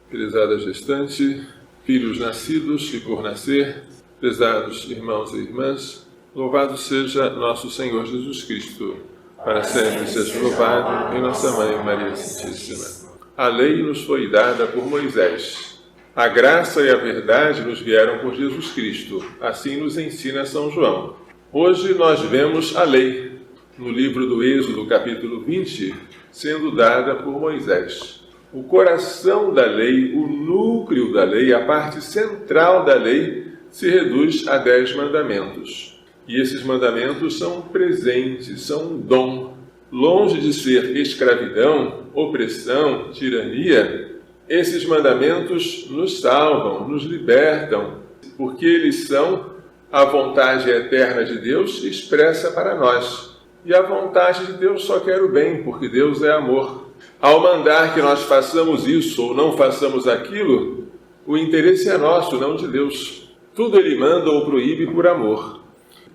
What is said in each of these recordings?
Prezada gestante, filhos nascidos e por nascer, prezados irmãos e irmãs, louvado seja nosso Senhor Jesus Cristo, para sempre seja louvado em nossa Mãe Maria Santíssima. A lei nos foi dada por Moisés. A graça e a verdade nos vieram por Jesus Cristo. Assim nos ensina São João. Hoje nós vemos a lei, no livro do Êxodo, capítulo 20, sendo dada por Moisés. O coração da lei, o núcleo da lei, a parte central da lei, se reduz a 10 mandamentos. E esses mandamentos são presentes, são um dom. Longe de ser escravidão, opressão, tirania, esses mandamentos nos salvam, nos libertam, porque eles são a vontade eterna de Deus expressa para nós. E a vontade de Deus só quer o bem, porque Deus é amor. Ao mandar que nós façamos isso ou não façamos aquilo, o interesse é nosso, não de Deus. Tudo Ele manda ou proíbe por amor.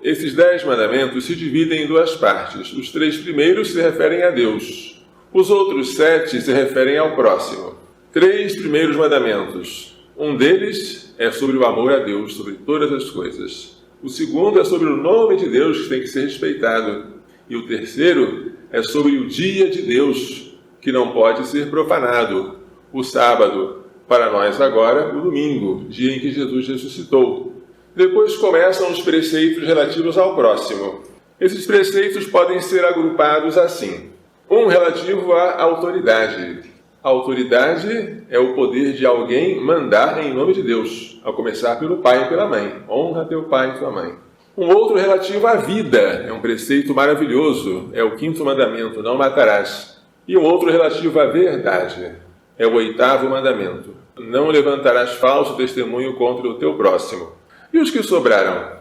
Esses 10 mandamentos se dividem em 2 partes. Os 3 primeiros se referem a Deus. Os outros 7 se referem ao próximo. 3 primeiros mandamentos. Um deles é sobre o amor a Deus, sobre todas as coisas. O segundo é sobre o nome de Deus, que tem que ser respeitado. E o terceiro é sobre o dia de Deus, que não pode ser profanado. O sábado, para nós agora, o domingo, dia em que Jesus ressuscitou. Depois começam os preceitos relativos ao próximo. Esses preceitos podem ser agrupados assim. Um relativo à autoridade. A autoridade é o poder de alguém mandar em nome de Deus, a começar pelo pai e pela mãe. Honra teu pai e tua mãe. Um outro relativo à vida. É um preceito maravilhoso. É o 5º mandamento, não matarás. E um outro relativo à verdade. É o 8º mandamento. Não levantarás falso testemunho contra o teu próximo. E os que sobraram?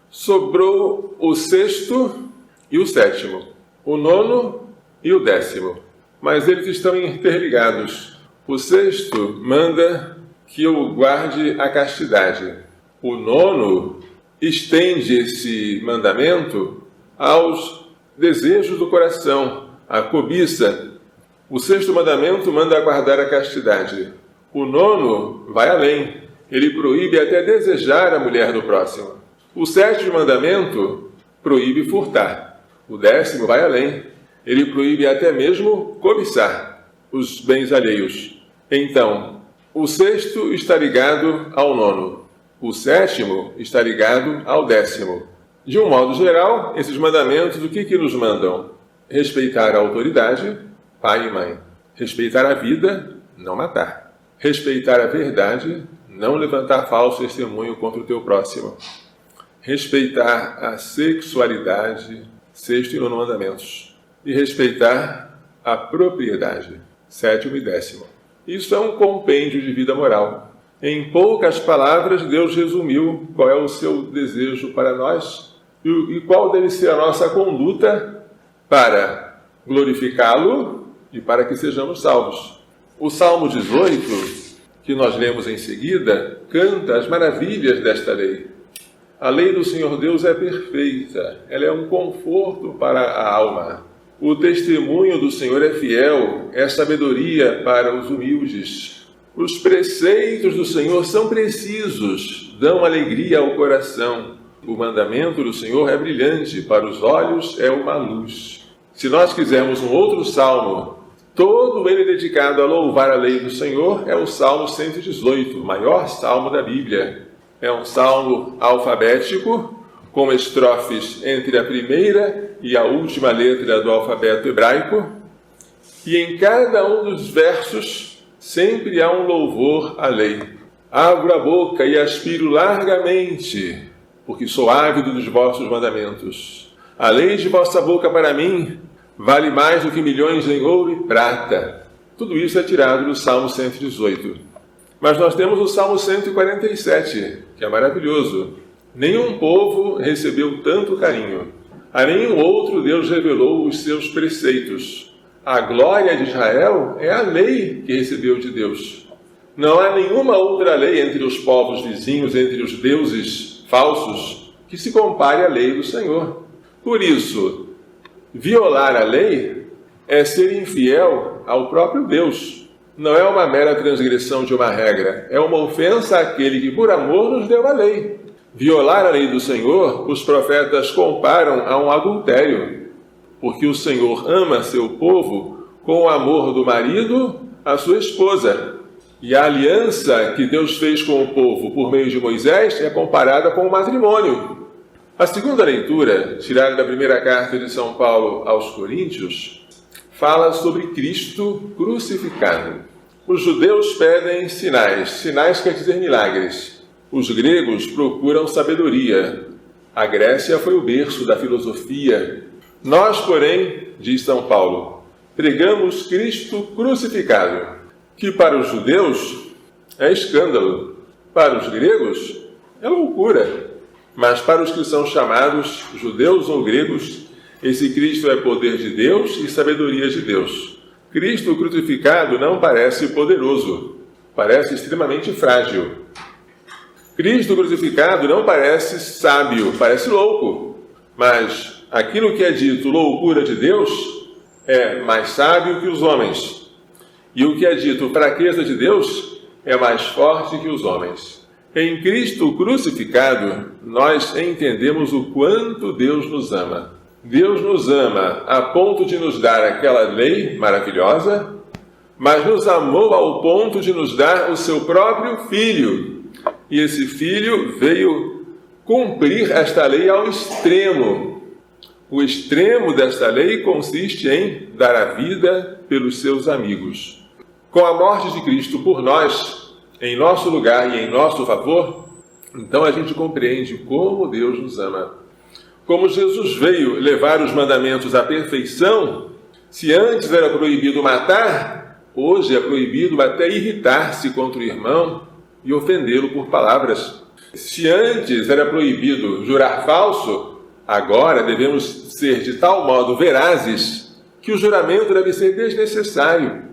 Sobrou o 6º e o 7º. O 9º e o 10º. Mas eles estão interligados. O 6º manda que eu guarde a castidade. O 9º estende esse mandamento aos desejos do coração, à cobiça. O 6º mandamento manda guardar a castidade. O 9º vai além. Ele proíbe até desejar a mulher do próximo. O 7º mandamento proíbe furtar. O 10º vai além. Ele proíbe até mesmo cobiçar os bens alheios. Então, o 6º está ligado ao 9º. O 7º está ligado ao 10º. De um modo geral, esses mandamentos, o que nos mandam? Respeitar a autoridade, pai e mãe. Respeitar a vida, não matar. Respeitar a verdade, não levantar falso testemunho contra o teu próximo. Respeitar a sexualidade, 6º e 9º mandamentos. E respeitar a propriedade, 7º e 10º. Isso é um compêndio de vida moral. Em poucas palavras, Deus resumiu qual é o seu desejo para nós e qual deve ser a nossa conduta para glorificá-lo e para que sejamos salvos. O Salmo 18, que nós lemos em seguida, canta as maravilhas desta lei. A lei do Senhor Deus é perfeita, ela é um conforto para a alma. O testemunho do Senhor é fiel, é sabedoria para os humildes. Os preceitos do Senhor são precisos, dão alegria ao coração. O mandamento do Senhor é brilhante, para os olhos é uma luz. Se nós quisermos um outro salmo, todo ele dedicado a louvar a lei do Senhor, é o Salmo 118, o maior salmo da Bíblia. É um salmo alfabético, com estrofes entre a primeira e a última letra do alfabeto hebraico. E em cada um dos versos, sempre há um louvor à lei. Abro a boca e aspiro largamente, porque sou ávido dos vossos mandamentos. A lei de vossa boca para mim vale mais do que milhões em ouro e prata. Tudo isso é tirado do Salmo 118. Mas nós temos o Salmo 147, que é maravilhoso. Nenhum povo recebeu tanto carinho. A nenhum outro Deus revelou os seus preceitos. A glória de Israel é a lei que recebeu de Deus. Não há nenhuma outra lei entre os povos vizinhos, entre os deuses falsos, que se compare à lei do Senhor. Por isso, violar a lei é ser infiel ao próprio Deus. não é uma mera transgressão de uma regra, é uma ofensa àquele que por amor nos deu a lei. Violar a lei do Senhor, os profetas comparam a um adultério, porque o Senhor ama seu povo com o amor do marido à sua esposa. E a aliança que Deus fez com o povo por meio de Moisés é comparada com o matrimônio. A segunda leitura, tirada da primeira carta de São Paulo aos Coríntios, fala sobre Cristo crucificado. Os judeus pedem sinais. Sinais quer dizer milagres. Os gregos procuram sabedoria. A Grécia foi o berço da filosofia. Nós, porém, diz São Paulo, pregamos Cristo crucificado, que para os judeus é escândalo, para os gregos é loucura, mas para os que são chamados judeus ou gregos, esse Cristo é poder de Deus e sabedoria de Deus. Cristo crucificado não parece poderoso, parece extremamente frágil. Cristo crucificado não parece sábio, parece louco, mas aquilo que é dito loucura de Deus é mais sábio que os homens. E o que é dito fraqueza de Deus é mais forte que os homens. Em Cristo crucificado, nós entendemos o quanto Deus nos ama. Deus nos ama a ponto de nos dar aquela lei maravilhosa, mas nos amou ao ponto de nos dar o seu próprio Filho. E esse Filho veio cumprir esta lei ao extremo. O extremo desta lei consiste em dar a vida pelos seus amigos. Com a morte de Cristo por nós, em nosso lugar e em nosso favor, então a gente compreende como Deus nos ama. Como Jesus veio levar os mandamentos à perfeição, se antes era proibido matar, hoje é proibido até irritar-se contra o irmão e ofendê-lo por palavras. Se antes era proibido jurar falso, agora devemos ser de tal modo verazes que o juramento deve ser desnecessário.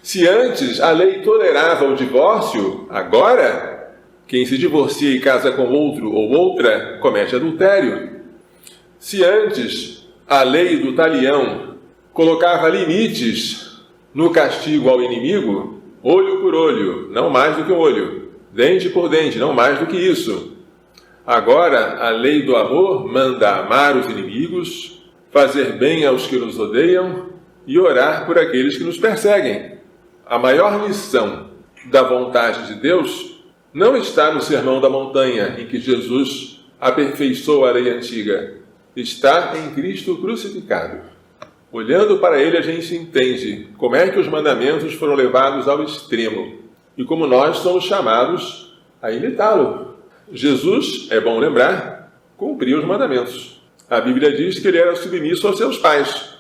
Se antes a lei tolerava o divórcio, agora quem se divorcia e casa com outro ou outra comete adultério. Se antes a lei do talião colocava limites no castigo ao inimigo, olho por olho, não mais do que um olho, dente por dente, não mais do que isso. Agora a lei do amor manda amar os inimigos, fazer bem aos que nos odeiam e orar por aqueles que nos perseguem. A maior lição da vontade de Deus não está no Sermão da Montanha, em que Jesus aperfeiçoou a lei antiga. Está em Cristo crucificado. Olhando para ele, a gente entende como é que os mandamentos foram levados ao extremo e como nós somos chamados a imitá-lo. Jesus, é bom lembrar, cumpriu os mandamentos. A Bíblia diz que ele era submisso aos seus pais,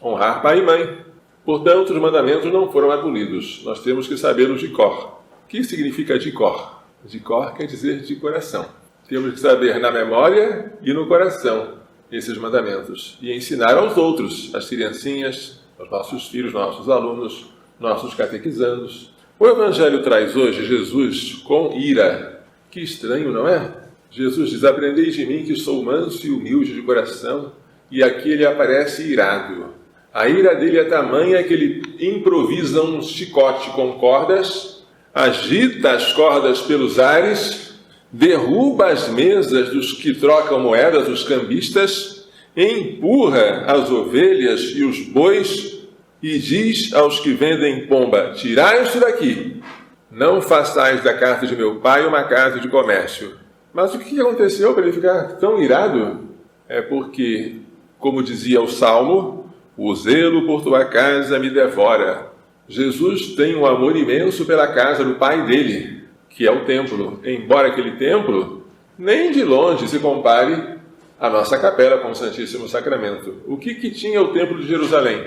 honrar pai e mãe. Portanto, os mandamentos não foram abolidos. Nós temos que sabê-los de cor. O que significa de cor? De cor quer dizer de coração. Temos que saber na memória e no coração esses mandamentos e ensinar aos outros, às criancinhas, aos nossos filhos, nossos alunos, nossos catequizandos. O Evangelho traz hoje Jesus com ira. Que estranho, não é? Jesus diz, aprendei de mim que sou manso e humilde de coração, e aqui ele aparece irado. A ira dele é tamanha que ele improvisa um chicote com cordas, agita as cordas pelos ares, derruba as mesas dos que trocam moedas, os cambistas, empurra as ovelhas e os bois e diz aos que vendem pomba, tirai isso daqui, não façais da casa de meu pai uma casa de comércio. Mas o que aconteceu para ele ficar tão irado? É porque, como dizia o Salmo, o zelo por tua casa me devora. Jesus tem um amor imenso pela casa do pai dele, que é o templo, embora aquele templo nem de longe se compare à nossa capela com o Santíssimo Sacramento. O que tinha o templo de Jerusalém?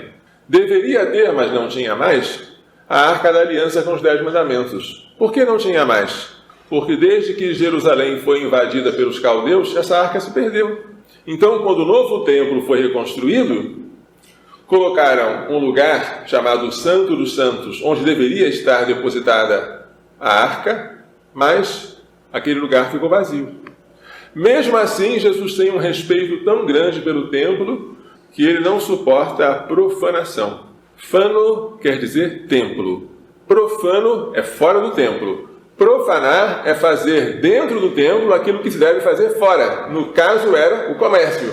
Deveria ter, mas não tinha mais, a Arca da Aliança com os 10 Mandamentos. Por que não tinha mais? Porque desde que Jerusalém foi invadida pelos caldeus, essa arca se perdeu. Então, quando o novo templo foi reconstruído, colocaram um lugar chamado Santo dos Santos, onde deveria estar depositada a arca, mas aquele lugar ficou vazio. Mesmo assim, Jesus tem um respeito tão grande pelo templo que ele não suporta a profanação. Fano quer dizer templo. Profano é fora do templo. Profanar é fazer dentro do templo aquilo que se deve fazer fora. No caso, era o comércio.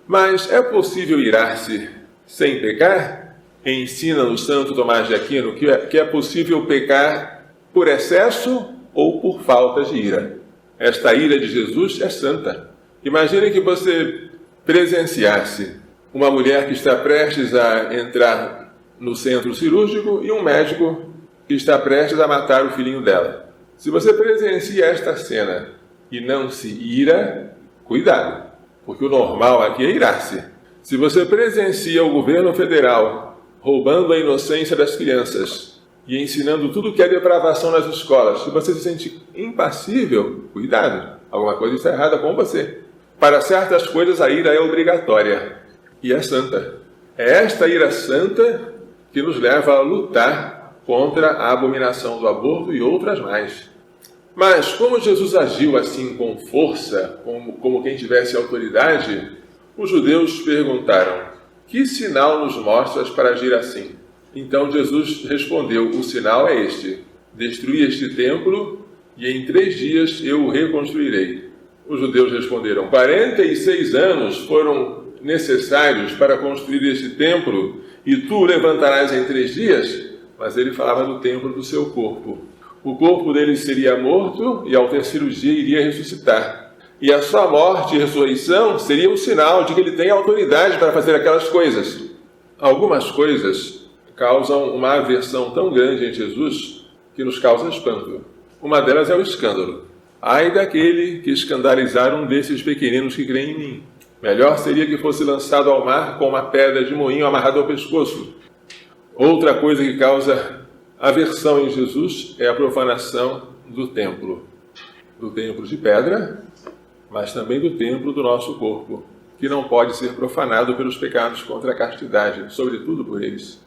Mas é possível irar-se sem pecar? Ensina-nos Santo Tomás de Aquino que é possível pecar por excesso ou por falta de ira. Esta ira de Jesus é santa. Imagine que você presenciasse uma mulher que está prestes a entrar no centro cirúrgico e um médico que está prestes a matar o filhinho dela. Se você presencia esta cena e não se ira, cuidado, porque o normal aqui é irar-se. Se você presencia o governo federal roubando a inocência das crianças e ensinando tudo que é depravação nas escolas, se você se sente impassível, cuidado, alguma coisa está errada com você. Para certas coisas a ira é obrigatória e é santa. É esta ira santa que nos leva a lutar contra a abominação do aborto e outras mais. Mas como Jesus agiu assim com força, como quem tivesse autoridade, os judeus perguntaram: que sinal nos mostras para agir assim? Então Jesus respondeu: o sinal é este: destruí este templo e em 3 dias eu o reconstruirei. Os judeus responderam: 46 anos foram necessários para construir este templo e tu o levantarás em 3 dias? Mas ele falava do templo do seu corpo. O corpo dele seria morto e ao ter cirurgia iria ressuscitar. E a sua morte e ressurreição seria um sinal de que ele tem autoridade para fazer aquelas coisas. Algumas coisas causam uma aversão tão grande em Jesus que nos causa espanto. Uma delas é o escândalo. Ai daquele que escandalizar um desses pequeninos que creem em mim. Melhor seria que fosse lançado ao mar com uma pedra de moinho amarrada ao pescoço. Outra coisa que causa aversão em Jesus é a profanação do templo. Do templo de pedra, mas também do templo do nosso corpo, que não pode ser profanado pelos pecados contra a castidade, sobretudo por eles.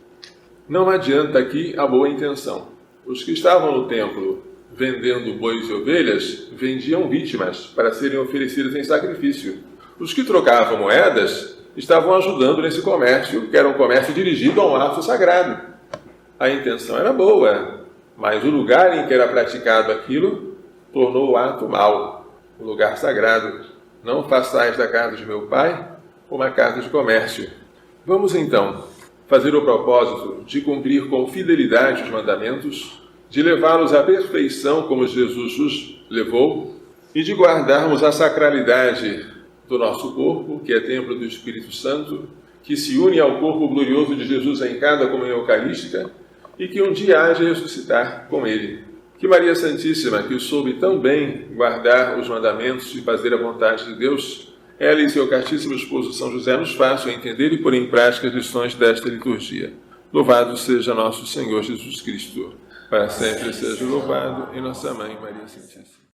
Não adianta aqui a boa intenção. Os que estavam no templo vendendo bois e ovelhas vendiam vítimas para serem oferecidas em sacrifício. Os que trocavam moedas estavam ajudando nesse comércio, que era um comércio dirigido a um ato sagrado. A intenção era boa, mas o lugar em que era praticado aquilo tornou o ato mau, o lugar sagrado. Não façais da casa de meu pai uma casa de comércio. Vamos então fazer o propósito de cumprir com fidelidade os mandamentos, de levá-los à perfeição como Jesus os levou e de guardarmos a sacralidade do nosso corpo, que é templo do Espírito Santo, que se une ao corpo glorioso de Jesus em cada comunhão eucarística e que um dia há de ressuscitar com ele. Que Maria Santíssima, que soube tão bem guardar os mandamentos e fazer a vontade de Deus, ela e seu castíssimo esposo São José nos façam entender e pôr em prática as lições desta liturgia. Louvado seja nosso Senhor Jesus Cristo. Para sempre seja louvado em nossa Mãe Maria Santíssima.